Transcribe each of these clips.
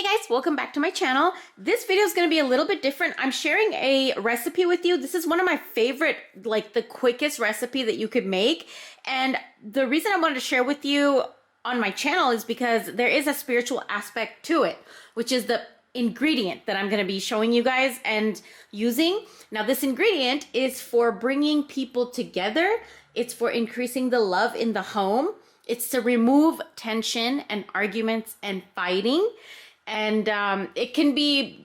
Hey guys, welcome back to my channel. This video is going to be a little bit different. I'm sharing a recipe with you. This is one of my favorite, like the quickest recipe that you could make. And the reason I wanted to share with you on my channel is because there is a spiritual aspect to it, which is the ingredient that I'm going to be showing you guys and using. Now, this ingredient is for bringing people together. It's for increasing the love in the home. It's to remove tension and arguments and fighting. And it can be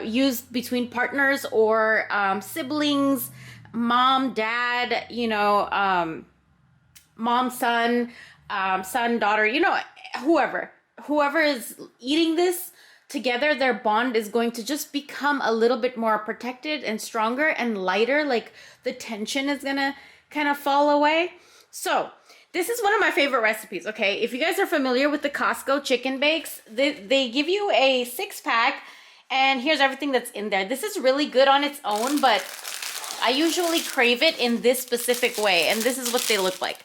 used between partners or siblings, mom, dad, mom, son, son, daughter, whoever is eating this together, their bond is going to just become a little bit more protected and stronger and lighter. Like the tension is gonna kind of fall away. So this is one of my favorite recipes, okay? If you guys are familiar with the Costco chicken bakes, they give you a 6-pack, and here's everything that's in there. This is really good on its own, but I usually crave it in this specific way, and this is what they look like.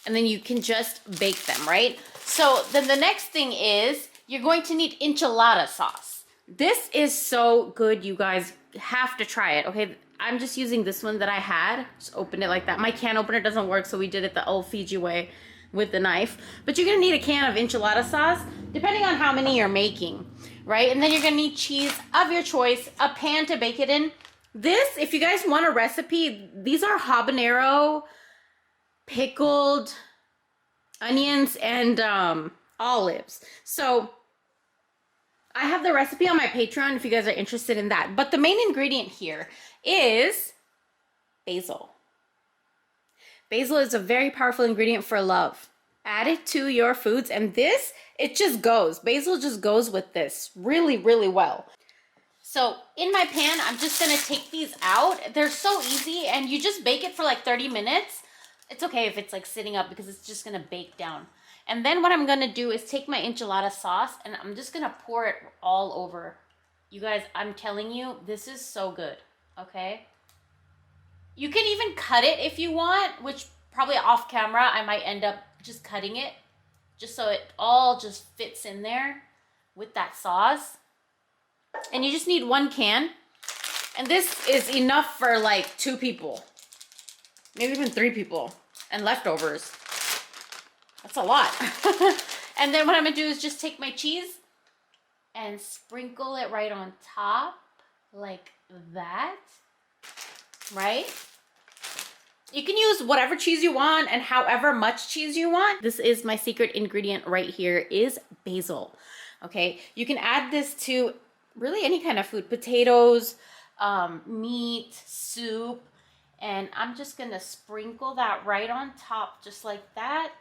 And then you can just bake them, right? So then the next thing is you're going to need enchilada sauce. This is so good, you guys have to try it, okay? I'm just using this one that I had. Just open it like that. My can opener doesn't work, so we did it the old Fiji way with the knife. But you're gonna need a can of enchilada sauce, depending on how many you're making, right? And then you're gonna need cheese of your choice, a pan to bake it in. This, if you guys want a recipe, these are habanero, pickled onions, and olives. So I have the recipe on my Patreon if you guys are interested in that. But the main ingredient here is basil. Basil is a very powerful ingredient for love. Add it to your foods, and this, it just goes. Basil just goes with this really, really well. So in my pan, I'm just gonna take these out. They're so easy, and you just bake it for like 30 minutes. It's okay if it's like sitting up because it's just gonna bake down. And then what I'm gonna do is take my enchilada sauce and I'm just gonna pour it all over. You guys, I'm telling you, this is so good, okay? You can even cut it if you want, which probably off camera, I might end up just cutting it, just so it all just fits in there with that sauce. And you just need 1 can. And this is enough for like 2 people, maybe even 3 people, and leftovers. That's a lot. And then what I'm gonna do is just take my cheese and sprinkle it right on top like that, right? You can use whatever cheese you want and however much cheese you want. This is my secret ingredient right here is basil, okay? You can add this to really any kind of food, potatoes, meat, soup, and I'm just gonna sprinkle that right on top just like that.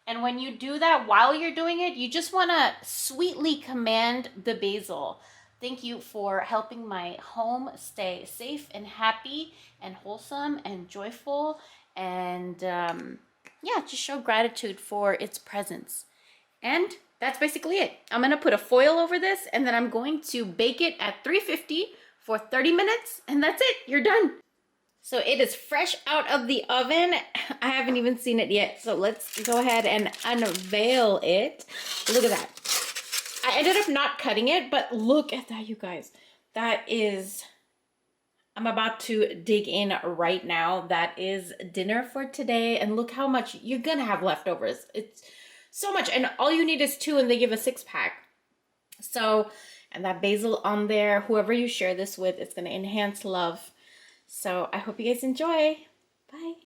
And when you do that, while you're doing it, you just want to sweetly command the basil. Thank you for helping my home stay safe and happy and wholesome and joyful. And yeah, just show gratitude for its presence. And that's basically it. I'm going to put a foil over this, and then I'm going to bake it at 350 for 30 minutes. And that's it. You're done. So it is fresh out of the oven. I haven't even seen it yet. So let's go ahead and unveil it. Look at that. I ended up not cutting it, but look at that, you guys. That is, I'm about to dig in right now. That is dinner for today. And look how much you're gonna have leftovers. It's so much. And all you need is 2, and they give a 6-pack. So, and that basil on there, whoever you share this with, it's gonna enhance love. So I hope you guys enjoy. Bye.